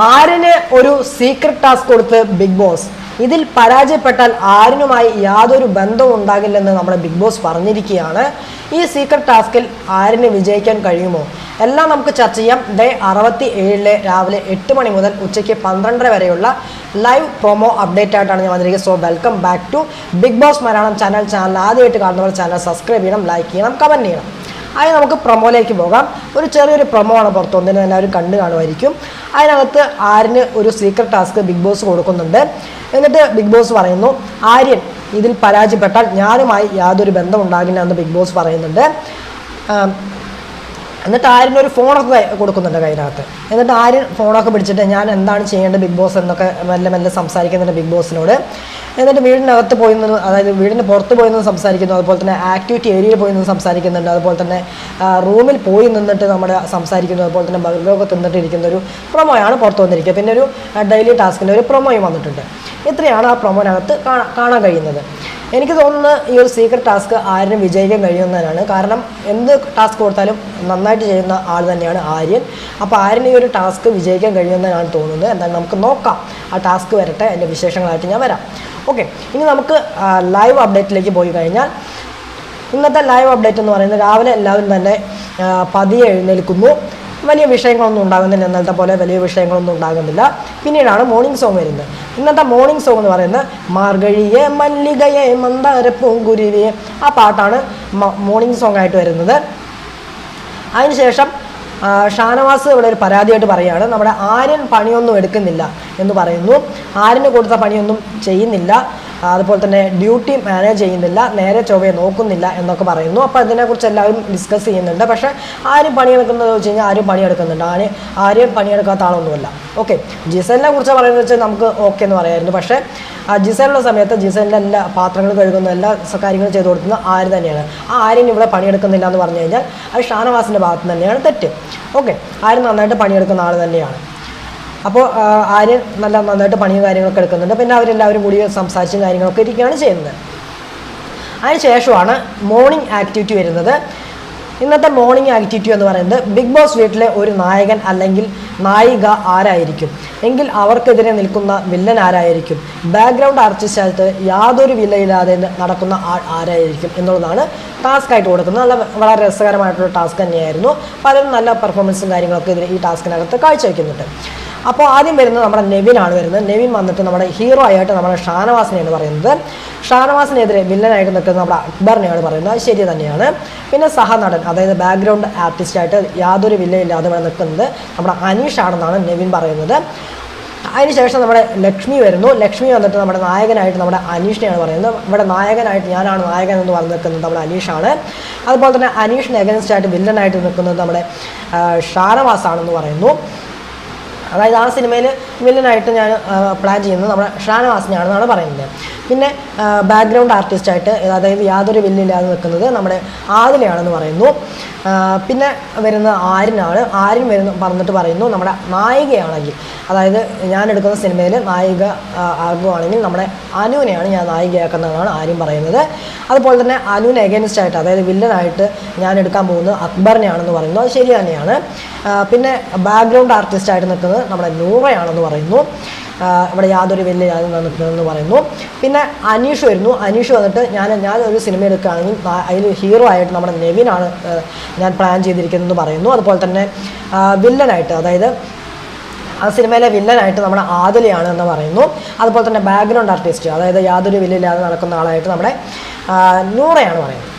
ആര്യന് ഒരു secret task കൊടുത്ത് big boss. ഇതിൽ പരാജയപ്പെട്ടാൽ ആര്യനുമായി യാതൊരു ബന്ധവും ഉണ്ടാകില്ലെന്ന് നമ്മുടെ ബിഗ് ബോസ് പറഞ്ഞിരിക്കുകയാണ്. ഈ സീക്രട്ട് ടാസ്കിൽ ആര്യന് വിജയിക്കാൻ കഴിയുമോ? എല്ലാം നമുക്ക് ചർച്ച ചെയ്യാം. ഡേ 67 രാവിലെ 8 മണി മുതൽ ഉച്ചയ്ക്ക് 12 വരെയുള്ള ലൈവ് പ്രൊമോ അപ്ഡേറ്റ് ആയിട്ടാണ് ഞാൻ വന്നിരിക്കുന്നത്. So welcome back to Bigg Boss Malayalam channel. ആദ്യമായിട്ട് കാണുന്നവർ ചാനൽ സബ്സ്ക്രൈബ് ചെയ്യണം, ലൈക്ക് ചെയ്യണം, കമൻറ്റ് ചെയ്യണം. അതിന് നമുക്ക് പ്രൊമോയിലേക്ക് പോകാം. ഒരു ചെറിയൊരു പ്രൊമോ ആണ് പുറത്തു വന്നതിന് എല്ലാവരും കണ്ടു കാണുമായിരിക്കും. അതിനകത്ത് ആര്യന് ഒരു സീക്രട്ട് ടാസ്ക് ബിഗ് ബോസ് കൊടുക്കുന്നുണ്ട്. എന്നിട്ട് ബിഗ് ബോസ് പറയുന്നു, ആര്യൻ ഇതിൽ പരാജയപ്പെട്ടാൽ ഞാനുമായി യാതൊരു ബന്ധം ഉണ്ടാകില്ല എന്ന് ബിഗ് ബോസ് പറയുന്നുണ്ട്. എന്നിട്ട് ആര്യനൊരു ഫോണൊക്കെ കൊടുക്കുന്നുണ്ട് കയ്യിനകത്ത്. എന്നിട്ട് ആര്യൻ ഫോണൊക്കെ പിടിച്ചിട്ട് ഞാൻ എന്താണ് ചെയ്യേണ്ടത് ബിഗ് ബോസ് എന്നൊക്കെ മെല്ലെ മെല്ലെ സംസാരിക്കുന്നുണ്ട് ബിഗ് ബോസിനോട്. എന്നിട്ട് വീടിനകത്ത് പോയി നിന്ന്, അതായത് വീടിന് പുറത്ത് പോയി നിന്ന് സംസാരിക്കുന്നു. അതുപോലെ തന്നെ ആക്ടിവിറ്റി ഏരിയയിൽ പോയി നിന്ന് സംസാരിക്കുന്നുണ്ട്. അതുപോലെ തന്നെ റൂമിൽ പോയി നിന്നിട്ട് നമ്മുടെ സംസാരിക്കുന്നു. അതുപോലെ തന്നെ ബർഗറൊക്കെ തിന്നിട്ട് ഇരിക്കുന്ന ഒരു പ്രൊമോയാണ് പുറത്ത് വന്നിരിക്കുക. പിന്നെ ഒരു ഡെയിലി ടാസ്കിൻ്റെ ഒരു പ്രൊമോയും വന്നിട്ടുണ്ട്. ഇത്രയാണ് ആ പ്രൊമോനകത്ത് കാണാൻ കഴിയുന്നത്. എനിക്ക് തോന്നുന്നത് ഈ ഒരു സീക്രട്ട് ടാസ്ക് ആര്യന് വിജയിക്കാൻ കഴിയുന്നതിനാണ്. കാരണം എന്ത് ടാസ്ക് കൊടുത്താലും നന്നായിട്ട് ചെയ്യുന്ന ആൾ തന്നെയാണ് ആര്യൻ. അപ്പോൾ ആര്യന് ഈ ഒരു ടാസ്ക് വിജയിക്കാൻ കഴിയുന്നതിനാണ് തോന്നുന്നത്. എന്തായാലും നമുക്ക് നോക്കാം. ആ ടാസ്ക് വരട്ടെ, അതിൻ്റെ വിശേഷങ്ങളായിട്ട് ഞാൻ വരാം. ഓക്കെ, ഇനി നമുക്ക് ലൈവ് അപ്ഡേറ്റിലേക്ക് പോയി കഴിഞ്ഞാൽ, ഇന്നത്തെ ലൈവ് അപ്ഡേറ്റ് എന്ന് പറയുന്നത് രാവിലെ എല്ലാവരും തന്നെ പതിയെ എഴുന്നേൽക്കുന്നു. വലിയ വിഷയങ്ങളൊന്നും ഉണ്ടാകുന്നില്ല, ഇന്നലത്തെ പോലെ വലിയ വിഷയങ്ങളൊന്നും ഉണ്ടാകുന്നില്ല. പിന്നീടാണ് മോർണിംഗ് സോങ് വരുന്നത്. ഇന്നത്തെ മോർണിംഗ് സോങ് എന്ന് പറയുന്നത് മാർഗഴിയെ മല്ലികയെ മന്ദാരപ്പൂങ്കുരുവിയെ, ആ പാട്ടാണ് മോർണിംഗ് സോങ് ആയിട്ട് വരുന്നത്. അതിനുശേഷം ഷാനവാസ് ഇവിടെ ഒരു പരാതിയായിട്ട് പറയുകയാണ്, നമ്മുടെ ആര്യൻ പണിയൊന്നും എടുക്കുന്നില്ല എന്ന് പറയുന്നു. ആര്യന് കൊടുത്ത പണിയൊന്നും ചെയ്യുന്നില്ല, അതുപോലെ തന്നെ ഡ്യൂട്ടി മാനേജ് ചെയ്യുന്നില്ല, നേരെ ചൊവ്വയെ നോക്കുന്നില്ല എന്നൊക്കെ പറയുന്നു. അപ്പോൾ ഇതിനെക്കുറിച്ച് എല്ലാവരും ഡിസ്കസ് ചെയ്യുന്നുണ്ട്. പക്ഷേ ആരും പണിയെടുക്കുന്നത് വെച്ച് കഴിഞ്ഞാൽ ആരും പണിയെടുക്കുന്നുണ്ട്. ആരും പണിയെടുക്കാത്ത ആളൊന്നുമല്ല. ഓക്കെ, ജിസലിനെ കുറിച്ച് പറയുന്നത് വെച്ചാൽ നമുക്ക് ഓക്കെ എന്ന് പറയാമായിരുന്നു. പക്ഷേ ജിസലിൻ്റെ സമയത്ത് ജിസലിൻ്റെ എല്ലാ പാത്രങ്ങൾ കഴുകുന്ന എല്ലാ കാര്യങ്ങളും ചെയ്തു കൊടുക്കുന്നത് ആര് തന്നെയാണ്. ആ ആര്യൻ ഇവിടെ പണിയെടുക്കുന്നില്ല എന്ന് പറഞ്ഞു കഴിഞ്ഞാൽ അത് ഷാനവാസിൻ്റെ ഭാഗത്ത് തന്നെയാണ് തെറ്റ്. ഓക്കെ, ആര്യൻ നന്നായിട്ട് പണിയെടുക്കുന്ന ആൾ തന്നെയാണ്. അപ്പോൾ ആര്യൻ നന്നായിട്ട് പണിയും കാര്യങ്ങളൊക്കെ എടുക്കുന്നുണ്ട്. പിന്നെ അവരെല്ലാവരും കൂടി സംസാരിച്ചും കാര്യങ്ങളൊക്കെ ഇരിക്കുകയാണ് ചെയ്യുന്നത്. അതിനുശേഷമാണ് മോർണിംഗ് ആക്ടിവിറ്റി വരുന്നത്. ഇന്നത്തെ മോർണിംഗ് ആക്ടിവിറ്റി എന്ന് പറയുന്നത്, ബിഗ് ബോസ് വീട്ടിലെ ഒരു നായകൻ അല്ലെങ്കിൽ നായിക ആരായിരിക്കും, എങ്കിൽ അവർക്കെതിരെ നിൽക്കുന്ന വില്ലൻ ആരായിരിക്കും, ബാക്ക്ഗ്രൗണ്ട് ആർട്ടിസ്റ്റായിട്ട് യാതൊരു വിലയില്ലാതെ നടക്കുന്ന ആൾ ആരായിരിക്കും എന്നുള്ളതാണ് ടാസ്ക് ആയിട്ട് കൊടുക്കുന്നത്. വളരെ രസകരമായിട്ടുള്ള ടാസ്ക് തന്നെയായിരുന്നു. പലരും നല്ല പെർഫോമൻസും കാര്യങ്ങളൊക്കെ ഈ ടാസ്കിനകത്ത് കാഴ്ചവെക്കുന്നുണ്ട്. അപ്പോൾ ആദ്യം വരുന്നത് നമ്മുടെ നെവിനാണ് വരുന്നത്. നെവിൻ വന്നിട്ട് നമ്മുടെ ഹീറോ ആയിട്ട് നമ്മുടെ ഷാനവാസിനെയാണ് പറയുന്നത്. ഷാനവാസിനെതിരെ വില്ലനായിട്ട് നിൽക്കുന്നത് നമ്മുടെ അക്ബറിനെയാണ് പറയുന്നത്. അത് ശരി തന്നെയാണ്. പിന്നെ സഹനടൻ, അതായത് ബാക്ക്ഗ്രൗണ്ട് ആർട്ടിസ്റ്റായിട്ട് യാതൊരു വില്ലയില്ലാതെ ഇവിടെ നിൽക്കുന്നത് നമ്മുടെ അനീഷ് ആണെന്നാണ് നെവിൻ പറയുന്നത്. അതിനുശേഷം നമ്മുടെ ലക്ഷ്മി വരുന്നു. ലക്ഷ്മി വന്നിട്ട് നമ്മുടെ നായകനായിട്ട് നമ്മുടെ അനീഷിനെയാണ് പറയുന്നത്. ഇവിടെ നായകനായിട്ട് ഞാനാണ് നായകൻ എന്ന് പറഞ്ഞ് നിൽക്കുന്നത് നമ്മുടെ അനീഷാണ്. അതുപോലെ തന്നെ അനീഷിന് എഗൻസ്റ്റ് ആയിട്ട് വില്ലനായിട്ട് നിൽക്കുന്നത് നമ്മുടെ ഷാനവാസാണെന്ന് പറയുന്നു. അതായത് ആ സിനിമയിൽ വില്ലനായിട്ട് ഞാൻ പ്ലാൻ ചെയ്യുന്നത് നമ്മുടെ ഷാനവാസിനെയാണെന്നാണ് പറയുന്നത്. പിന്നെ ബാക്ക്ഗ്രൗണ്ട് ആർട്ടിസ്റ്റായിട്ട്, അതായത് യാതൊരു വില്ലില്ലാതെ നിൽക്കുന്നത് നമ്മുടെ ആദിലയാണെന്ന് പറയുന്നു. പിന്നെ വരുന്ന ആര്യനാണ്. ആര്യൻ പറഞ്ഞിട്ട് പറയുന്നു നമ്മുടെ നായികയാണെങ്കിൽ, അതായത് ഞാൻ എടുക്കുന്ന സിനിമയിൽ നായിക ആകുകയാണെങ്കിൽ നമ്മുടെ അനുവിനെയാണ് ഞാൻ നായികയാക്കുന്നതെന്നാണ് ആര്യൻ പറയുന്നത്. അതുപോലെ തന്നെ അനുവിന് എഗൻസ്റ്റ് ആയിട്ട്, അതായത് വില്ലനായിട്ട് ഞാൻ എടുക്കാൻ പോകുന്നത് അക്ബറിനെയാണെന്ന് പറയുന്നു. അത് ശരി തന്നെയാണ്. പിന്നെ ബാക്ക്ഗ്രൗണ്ട് ആർട്ടിസ്റ്റായിട്ട് നിൽക്കുന്നത് നമ്മുടെ നൂറയാണെന്ന് പറയുന്നു. ഇവിടെ യാതൊരു വലിയ നിൽക്കുന്നതെന്ന് പറയുന്നു. പിന്നെ അനീഷ് വരുന്നു. അനീഷ് വന്നിട്ട് ഞാൻ ഒരു സിനിമ എടുക്കുകയാണെങ്കിൽ അതിൽ ഹീറോ ആയിട്ട് നമ്മുടെ നെവിനാണ് ഞാൻ പ്ലാൻ ചെയ്തിരിക്കുന്നതെന്ന് പറയുന്നു. അതുപോലെ തന്നെ വില്ലനായിട്ട്, അതായത് ആ സിനിമയിലെ വില്ലനായിട്ട് നമ്മുടെ ആദിലയാണ് എന്ന് പറയുന്നു. അതുപോലെ തന്നെ ബാക്ക്ഗ്രൗണ്ട് ആർട്ടിസ്റ്റ്, അതായത് യാതൊരു വില്ലില്ലാതെ നടക്കുന്ന ആളായിട്ട് നമ്മുടെ നൂറയാണ് പറയുന്നത്.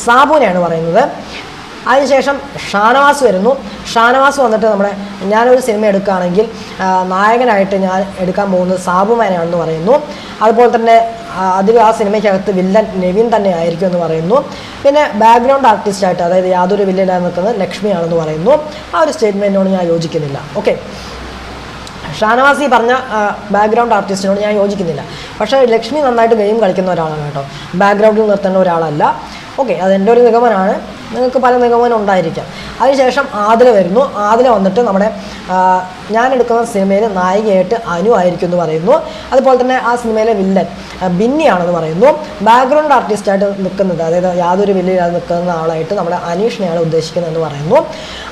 സാബുവിനെയാണ് പറയുന്നത്. അതിനുശേഷം ഷാനവാസ് വരുന്നു. ഷാനവാസ് വന്നിട്ട് ഞാനൊരു സിനിമ എടുക്കുകയാണെങ്കിൽ നായകനായിട്ട് ഞാൻ എടുക്കാൻ പോകുന്നത് സാബുമാനാണെന്ന് പറയുന്നു. അതുപോലെ തന്നെ ആ സിനിമയ്ക്കകത്ത് വില്ലൻ നെവിൻ തന്നെ ആയിരിക്കും എന്ന് പറയുന്നു. പിന്നെ ബാക്ക്ഗ്രൗണ്ട് ആർട്ടിസ്റ്റായിട്ട്, അതായത് യാതൊരു വില്ലനായി നിൽക്കുന്നത് ലക്ഷ്മിയാണെന്ന് പറയുന്നു. ആ ഒരു സ്റ്റേറ്റ്മെൻറ്റിനോട് ഞാൻ യോജിക്കുന്നില്ല. ഓക്കെ, ഷാനവാസി പറഞ്ഞ ബാക്ക്ഗ്രൗണ്ട് ആർട്ടിസ്റ്റിനോട് ഞാൻ യോജിക്കുന്നില്ല. പക്ഷേ ലക്ഷ്മി നന്നായിട്ട് ഗെയിം കളിക്കുന്ന ഒരാളാണ് കേട്ടോ, ബാക്ക്ഗ്രൗണ്ടിൽ നിർത്തേണ്ട ഒരാളല്ല. ഓക്കെ, അതെൻ്റെ ഒരു നിഗമനമാണ്. നിങ്ങൾക്ക് പല നിഗമനം ഉണ്ടായിരിക്കാം. അതിനുശേഷം ആദില വരുന്നു. ആദില വന്നിട്ട് നമ്മുടെ ഞാൻ എടുക്കുന്ന സിനിമയിൽ നായികയായിട്ട് അനു ആയിരിക്കും എന്ന് പറയുന്നു. അതുപോലെ തന്നെ ആ സിനിമയിലെ വില്ലൻ ബിന്നിയാണെന്ന് പറയുന്നു. ബാക്ക്ഗ്രൗണ്ട് ആർട്ടിസ്റ്റായിട്ട് നിൽക്കുന്നത്, അതായത് യാതൊരു വില്ലയില്ലാതെ നിൽക്കുന്ന ആളായിട്ട് നമ്മുടെ അനീഷിനെയാണ് ഉദ്ദേശിക്കുന്നതെന്ന് പറയുന്നു.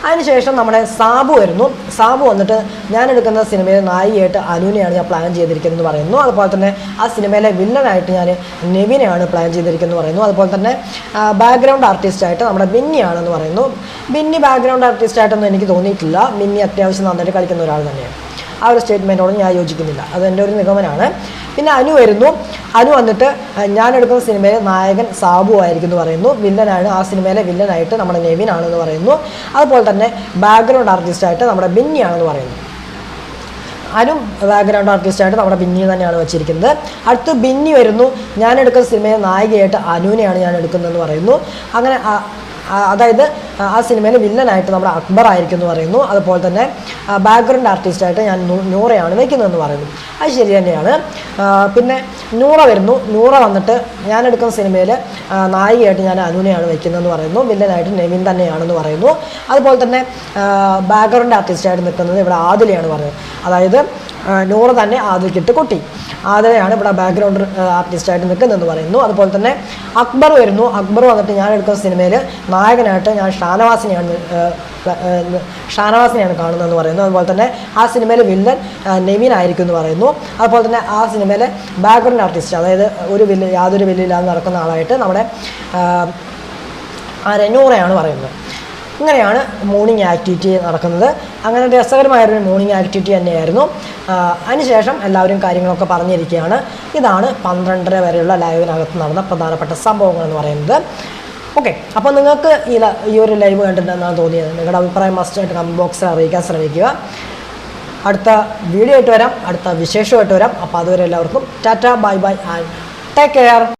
അതിനുശേഷം നമ്മുടെ സാബു വരുന്നു. സാബു വന്നിട്ട് ഞാൻ എടുക്കുന്ന സിനിമയിൽ നായികയായിട്ട് അനുവിനെയാണ് ഞാൻ പ്ലാൻ ചെയ്തിരിക്കുന്നതെന്ന് പറയുന്നു. അതുപോലെ തന്നെ ആ സിനിമയിലെ വില്ലനായിട്ട് ഞാൻ നെവിനെയാണ് പ്ലാൻ ചെയ്തിരിക്കുന്നതെന്ന് പറയുന്നു. അതുപോലെ തന്നെ ബാക്ക്ഗ്രൗണ്ട് ആർട്ടിസ്റ്റായിട്ട് നമ്മുടെ ബിന്നിയാണെന്ന് പറയുന്നു. ബിന്നി ബാക്ക്ഗ്രൗണ്ട് ആർട്ടിസ്റ്റായിട്ടൊന്നും എനിക്ക് തോന്നിയിട്ടില്ല. ബിന്നി അത്യാവശ്യം നന്നായിട്ട് കളിക്കുന്ന ഒരാൾ തന്നെയാണ്. ആ ഒരു സ്റ്റേറ്റ്മെൻറ്റോട് ഞാൻ യോജിക്കുന്നില്ല. അത് എൻ്റെ ഒരു നിഗമനമാണ്. പിന്നെ അനു വരുന്നു. അനു വന്നിട്ട് ഞാൻ എടുക്കുന്ന സിനിമയിൽ നായകൻ സാബു ആയിരിക്കും എന്ന് പറയുന്നു. വില്ലനാണ്, ആ സിനിമയിലെ വില്ലനായിട്ട് നമ്മുടെ നെവിൻ ആണെന്ന് പറയുന്നു. അതുപോലെ തന്നെ ബാക്ക്ഗ്രൗണ്ട് ആർട്ടിസ്റ്റായിട്ട് നമ്മുടെ ബിന്നിയാണെന്ന് പറയുന്നു. അനു ബാക്ക്ഗ്രൗണ്ട് ആർട്ടിസ്റ്റായിട്ട് നമ്മുടെ ബിന്നി തന്നെയാണ് വെച്ചിരിക്കുന്നത്. അടുത്ത് ബിന്നി വരുന്നു. ഞാൻ എടുക്കുന്ന സിനിമയിൽ നായികയായിട്ട് അനുവിനെയാണ് ഞാൻ എടുക്കുന്നതെന്ന് പറയുന്നു. അങ്ങനെ അതായത് ആ സിനിമയിൽ വില്ലനായിട്ട് നമ്മുടെ അക്ബർ ആയിരിക്കും എന്ന് പറയുന്നു. അതുപോലെ തന്നെ ബാക്ക്ഗ്രൗണ്ട് ആർട്ടിസ്റ്റായിട്ട് ഞാൻ നൂറയാണ് വയ്ക്കുന്നതെന്ന് പറയുന്നു. അത് ശരി തന്നെയാണ്. പിന്നെ നൂറ വരുന്നു. നൂറ വന്നിട്ട് ഞാൻ എടുക്കുന്ന സിനിമയിൽ നായികയായിട്ട് ഞാൻ അനുവിനെയാണ് വയ്ക്കുന്നതെന്ന് പറയുന്നു. വില്ലനായിട്ട് നെവിൻ തന്നെയാണെന്ന് പറയുന്നു. അതുപോലെ തന്നെ ബാക്ക്ഗ്രൗണ്ട് ആർട്ടിസ്റ്റായിട്ട് നിൽക്കുന്നത് ഇവിടെ ആദിലയാണ് പറയുന്നത്. അതായത് നൂറ തന്നെ ആദിൽക്കിട്ട് കൊട്ടി, ആദിലയാണ് ഇവിടെ ബാക്ക്ഗ്രൗണ്ട് ആർട്ടിസ്റ്റായിട്ട് നിൽക്കുന്നതെന്ന് പറയുന്നു. അതുപോലെ തന്നെ അക്ബർ വരുന്നു. അക്ബർ വന്നിട്ട് ഞാൻ എടുക്കുന്ന സിനിമയിൽ നായകനായിട്ട് ഞാൻ ഷാനവാസിനെയാണ് കാണുന്നതെന്ന് പറയുന്നു. അതുപോലെ തന്നെ ആ സിനിമയിലെ വില്ലൻ നെവിൻ ആയിരിക്കും എന്ന് പറയുന്നു. അതുപോലെ തന്നെ ആ സിനിമയിലെ ബാക്ക്ഗ്രൗണ്ട് ആർട്ടിസ്റ്റ്, അതായത് യാതൊരു വില്ലയില്ലാതെ നടക്കുന്ന ആളായിട്ട് നമ്മുടെ നൂറയാണ് പറയുന്നത്. ഇങ്ങനെയാണ് മോർണിംഗ് ആക്ടിവിറ്റി നടക്കുന്നത്. അങ്ങനെ രസകരമായൊരു മോർണിംഗ് ആക്ടിവിറ്റി തന്നെയായിരുന്നു. അതിനുശേഷം എല്ലാവരും കാര്യങ്ങളൊക്കെ പറഞ്ഞിരിക്കുകയാണ്. ഇതാണ് 12:30 വരെയുള്ള ലൈവിനകത്ത് നടന്ന പ്രധാനപ്പെട്ട സംഭവങ്ങൾ എന്ന് പറയുന്നത്. ഓക്കെ, അപ്പോൾ നിങ്ങൾക്ക് ഈ ഒരു ലൈവ് കണ്ടിട്ട് എന്താണ് തോന്നിയത്? നിങ്ങളുടെ അഭിപ്രായം മസ്റ്റായിട്ട് കമൻറ്റ് ബോക്സിൽ അറിയിക്കാൻ ശ്രമിക്കുക. അടുത്ത വീഡിയോ ആയിട്ട് വരാം, അടുത്ത വിശേഷമായിട്ട് വരാം. അപ്പോൾ അതുവരെ എല്ലാവർക്കും Tata, bye bye and take care.